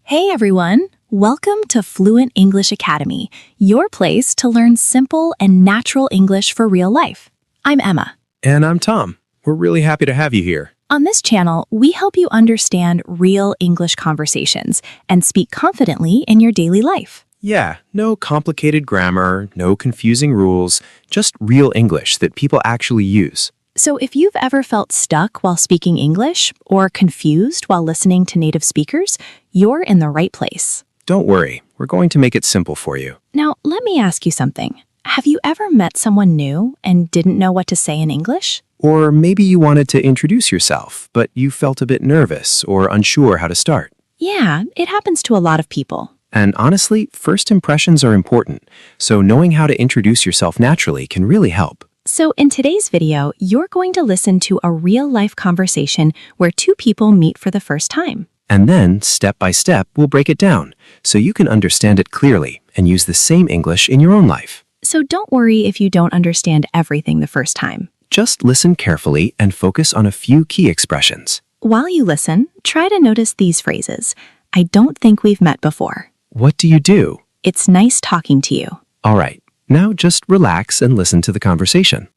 Hey everyone! Welcome to Fluent English Academy, your place to learn simple and natural English for real life. I'm Emma. And I'm Tom. We're really happy to have you here. On this channel, we help you understand real English conversations and speak confidently in your daily life. Yeah, no complicated grammar, no confusing rules, just real English that people actually use. So if you've ever felt stuck while speaking English or confused while listening to native speakers, you're in the right place. Don't worry, we're going to make it simple for you. Now, let me ask you something. Have you ever met someone new and didn't know what to say in English? Or maybe you wanted to introduce yourself, but you felt a bit nervous or unsure how to start. Yeah, it happens to a lot of people. And honestly, first impressions are important, so knowing how to introduce yourself naturally can really help. So in today's video, you're going to listen to a real-life conversation where two people meet for the first time. And then, step by step, we'll break it down so you can understand it clearly and use the same English in your own life. So don't worry if you don't understand everything the first time. Just listen carefully and focus on a few key expressions. While you listen, try to notice these phrases. I don't think we've met before. What do you do? It's nice talking to you. All right, now just relax and listen to the conversation.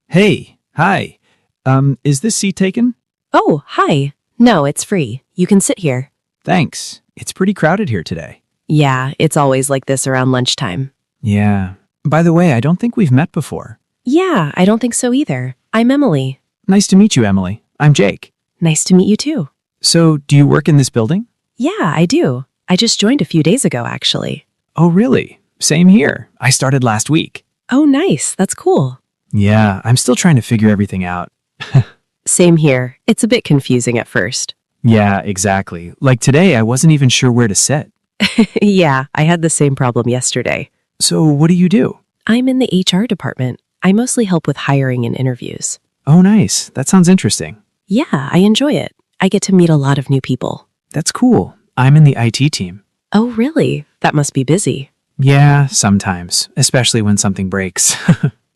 Hey, hi. Is this seat taken? Oh, hi. No, it's free. You can sit here. Thanks. It's pretty crowded here today. Yeah, it's always like this around lunchtime. Yeah. By the way, I don't think we've met before. Yeah, I don't think so either. I'm Emily. Nice to meet you, Emily. I'm Jake. Nice to meet you too. So, do you work in this building? Yeah, I do. I just joined a few days ago, actually. Oh, really? Same here. I started last week. Oh, nice. That's cool. Yeah, I'm still trying to figure everything out. Same here. It's a bit confusing at first. Yeah, exactly. Like today, I wasn't even sure where to sit. Yeah, I had the same problem yesterday. So, what do you do? I'm in the HR department. I mostly help with hiring and interviews. Oh, nice. That sounds interesting. Yeah, I enjoy it. I get to meet a lot of new people. That's cool. I'm in the IT team. Oh, really? That must be busy. Yeah, sometimes, especially when something breaks.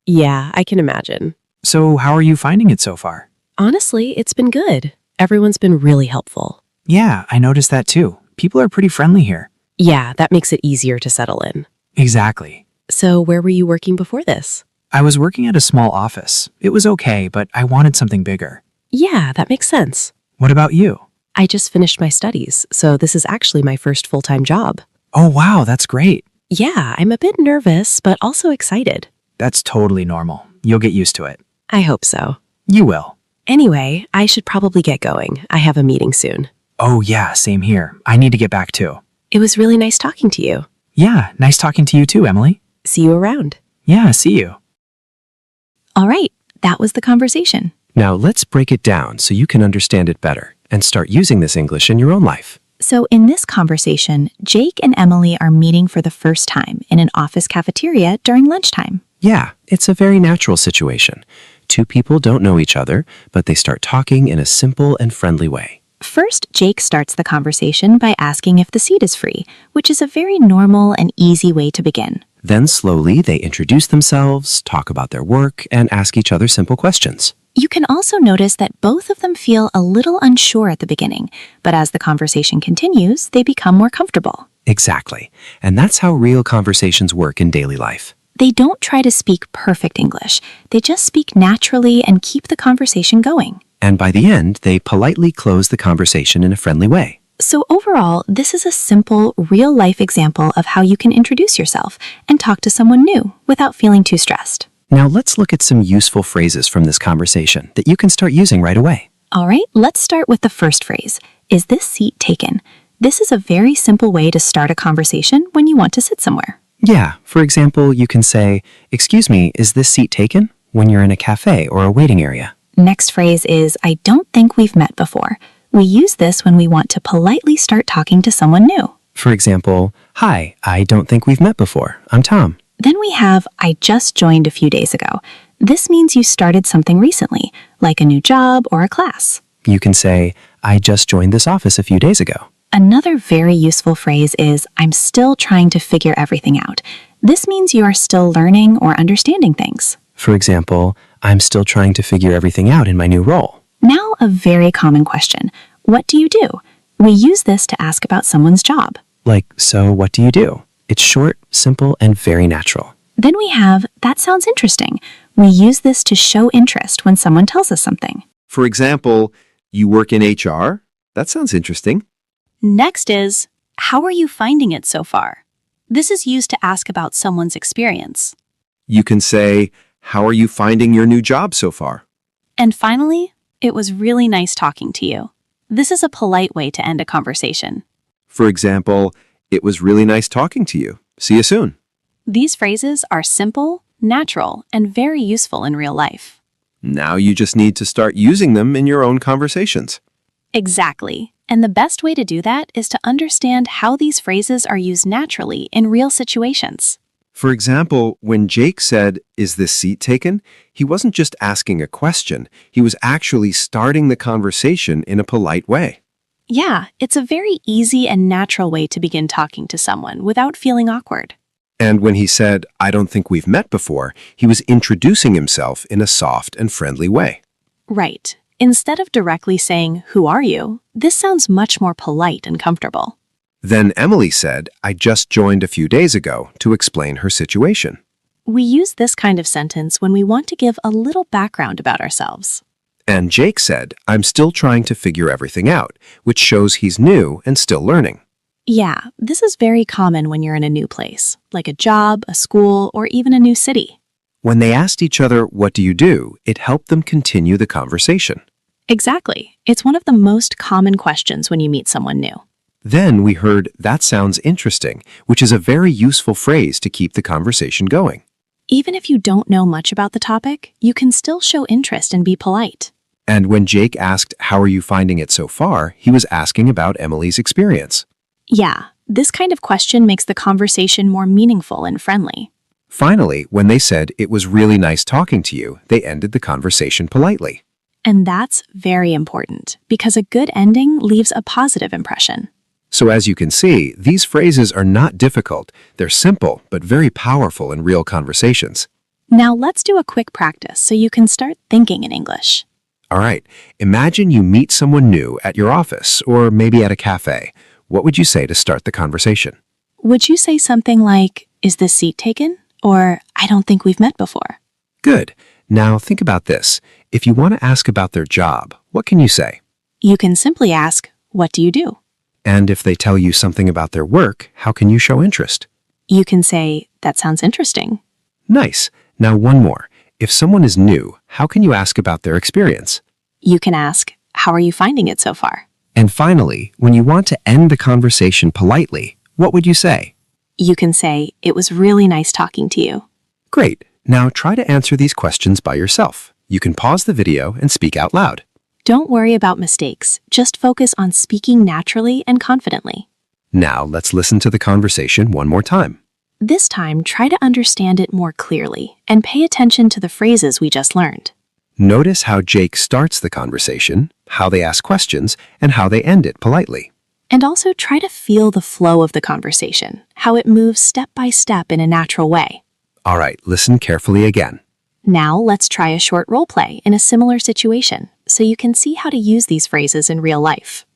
Yeah, I can imagine. So, how are you finding it so far? Honestly, it's been good. Everyone's been really helpful. Yeah, I noticed that too. People are pretty friendly here. Yeah, that makes it easier to settle in. Exactly. So where were you working before this? I was working at a small office. It was okay, but I wanted something bigger. Yeah, that makes sense. What about you? I just finished my studies, so this is actually my first full-time job. Oh, wow, that's great. Yeah, I'm a bit nervous, but also excited. That's totally normal. You'll get used to it. I hope so. You will. Anyway, I should probably get going. I have a meeting soon. Oh, yeah, same here. I need to get back too. It was really nice talking to you. Yeah, nice talking to you too, Emily. See you around. Yeah, see you. All right, that was the conversation. Now let's break it down so you can understand it better and start using this English in your own life. So in this conversation, Jake and Emily are meeting for the first time in an office cafeteria during lunchtime. Yeah, it's a very natural situation. Two people don't know each other, but they start talking in a simple and friendly way. First, Jake starts the conversation by asking if the seat is free, which is a very normal and easy way to begin. Then slowly they introduce themselves, talk about their work, and ask each other simple questions. You can also notice that both of them feel a little unsure at the beginning, but as the conversation continues, they become more comfortable. Exactly. And that's how real conversations work in daily life. They don't try to speak perfect English. They just speak naturally and keep the conversation going. And by the end, they politely close the conversation in a friendly way. So overall, this is a simple, real-life example of how you can introduce yourself and talk to someone new without feeling too stressed. Now let's look at some useful phrases from this conversation that you can start using right away. All right, let's start with the first phrase. Is this seat taken? This is a very simple way to start a conversation when you want to sit somewhere. Yeah, for example, you can say, "Excuse me, is this seat taken?" when you're in a cafe or a waiting area. Next phrase is, I don't think we've met before. We use this when we want to politely start talking to someone new. For example, "Hi, I don't think we've met before. I'm Tom." Then we have, I just joined a few days ago. This means you started something recently, like a new job or a class. You can say, "I just joined this office a few days ago." Another very useful phrase is, I'm still trying to figure everything out. This means you are still learning or understanding things. For example, "I'm still trying to figure everything out in my new role." Now, a very common question. What do you do? We use this to ask about someone's job. Like, so what do you do? It's short, simple, and very natural. Then we have, that sounds interesting. We use this to show interest when someone tells us something. For example, you work in HR? That sounds interesting. Next is, how are you finding it so far? This is used to ask about someone's experience. You can say, how are you finding your new job so far? And finally, it was really nice talking to you. This is a polite way to end a conversation. For example, it was really nice talking to you. See you soon. These phrases are simple, natural, and very useful in real life. Now you just need to start using them in your own conversations. Exactly. And the best way to do that is to understand how these phrases are used naturally in real situations. For example, when Jake said, "Is this seat taken?" he wasn't just asking a question. He was actually starting the conversation in a polite way. Yeah, it's a very easy and natural way to begin talking to someone without feeling awkward. And when he said, "I don't think we've met before," he was introducing himself in a soft and friendly way. Right. Instead of directly saying, "Who are you?" this sounds much more polite and comfortable. Then Emily said, "I just joined a few days ago," to explain her situation. We use this kind of sentence when we want to give a little background about ourselves. And Jake said, "I'm still trying to figure everything out," which shows he's new and still learning. Yeah, this is very common when you're in a new place, like a job, a school, or even a new city. When they asked each other, "What do you do?" it helped them continue the conversation. Exactly. It's one of the most common questions when you meet someone new. Then we heard, "That sounds interesting," which is a very useful phrase to keep the conversation going. Even if you don't know much about the topic, you can still show interest and be polite. And when Jake asked, "How are you finding it so far?" he was asking about Emily's experience. Yeah, this kind of question makes the conversation more meaningful and friendly. Finally, when they said, "It was really nice talking to you," they ended the conversation politely. And that's very important, because a good ending leaves a positive impression. So as you can see, these phrases are not difficult. They're simple, but very powerful in real conversations. Now let's do a quick practice so you can start thinking in English. All right, imagine you meet someone new at your office or maybe at a cafe. What would you say to start the conversation? Would you say something like, "Is this seat taken?" Or, "I don't think we've met before"? Good. Now think about this. If you want to ask about their job, what can you say? You can simply ask, "What do you do?" And if they tell you something about their work, how can you show interest? You can say, "That sounds interesting." Nice. Now one more. If someone is new, how can you ask about their experience? You can ask, "How are you finding it so far?" And finally, when you want to end the conversation politely, what would you say? You can say, "It was really nice talking to you." Great. Now try to answer these questions by yourself. You can pause the video and speak out loud. Don't worry about mistakes. Just focus on speaking naturally and confidently. Now let's listen to the conversation one more time. This time, try to understand it more clearly and pay attention to the phrases we just learned. Notice how Jake starts the conversation, how they ask questions, and how they end it politely. And also try to feel the flow of the conversation, how it moves step by step in a natural way. All right, listen carefully again. Now let's try a short role play in a similar situation so you can see how to use these phrases in real life.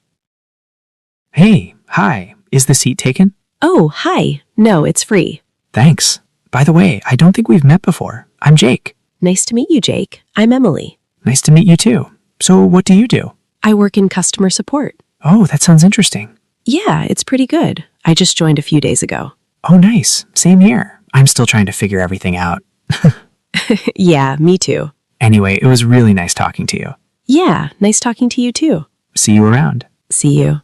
Hey, hi, is the seat taken? Oh, hi. No, it's free. Thanks. By the way, I don't think we've met before. I'm Jake. Nice to meet you, Jake. I'm Emily. Nice to meet you too. So what do you do? I work in customer support. Oh, that sounds interesting. Yeah, it's pretty good. I just joined a few days ago. Oh, nice. Same here. I'm still trying to figure everything out. Yeah, me too. Anyway, it was really nice talking to you. Yeah, nice talking to you too. See you around. See you.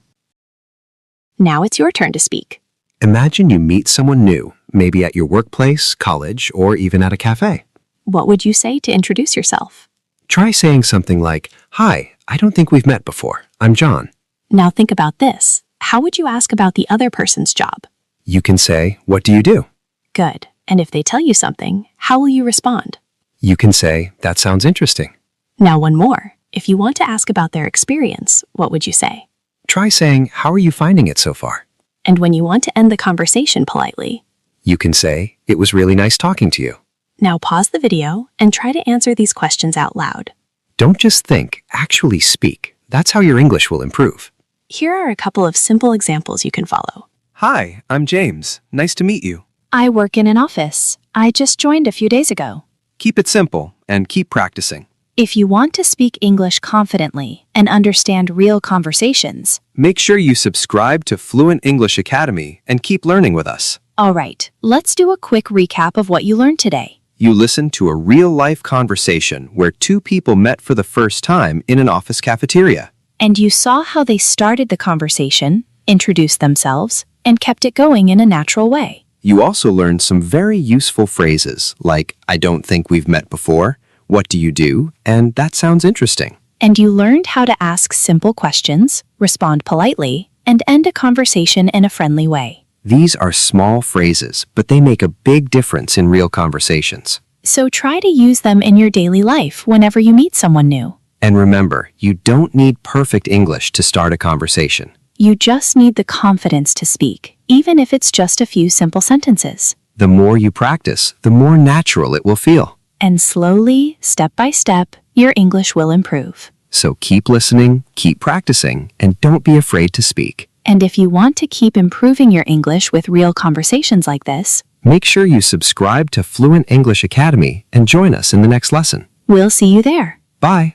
Now it's your turn to speak. Imagine you meet someone new, maybe at your workplace, college, or even at a cafe. What would you say to introduce yourself? Try saying something like, "Hi, I don't think we've met before. I'm John." Now think about this. How would you ask about the other person's job? You can say, "What do you do?" Good. And if they tell you something, how will you respond? You can say, "That sounds interesting." Now one more. If you want to ask about their experience, what would you say? Try saying, "How are you finding it so far?" And when you want to end the conversation politely, You can say, "It was really nice talking to you." now pause the video and try to answer these questions out loud. Don't just think, actually speak. That's how your English will improve. Here are a couple of simple examples you can follow. Hi, I'm James. Nice to meet you. I work in an office. I just joined a few days ago. Keep it simple and keep practicing. If you want to speak English confidently and understand real conversations, Make sure you subscribe to Fluent English Academy and keep learning with us. all right, let's do a quick recap of what you learned today. You listened to a real-life conversation where two people met for the first time in an office cafeteria. And you saw how they started the conversation, introduced themselves, and kept it going in a natural way. You also learned some very useful phrases like, I don't think we've met before, what do you do, and that sounds interesting. And you learned how to ask simple questions, respond politely, and end a conversation in a friendly way. These are small phrases, but they make a big difference in real conversations. So try to use them in your daily life whenever you meet someone new. And remember, you don't need perfect English to start a conversation. You just need the confidence to speak, even if it's just a few simple sentences. The more you practice, the more natural it will feel. And slowly, step by step, your English will improve. So keep listening, keep practicing, and don't be afraid to speak. And if you want to keep improving your English with real conversations like this, Make sure you subscribe to Fluent English Academy and join us in the next lesson. we'll see you there. Bye.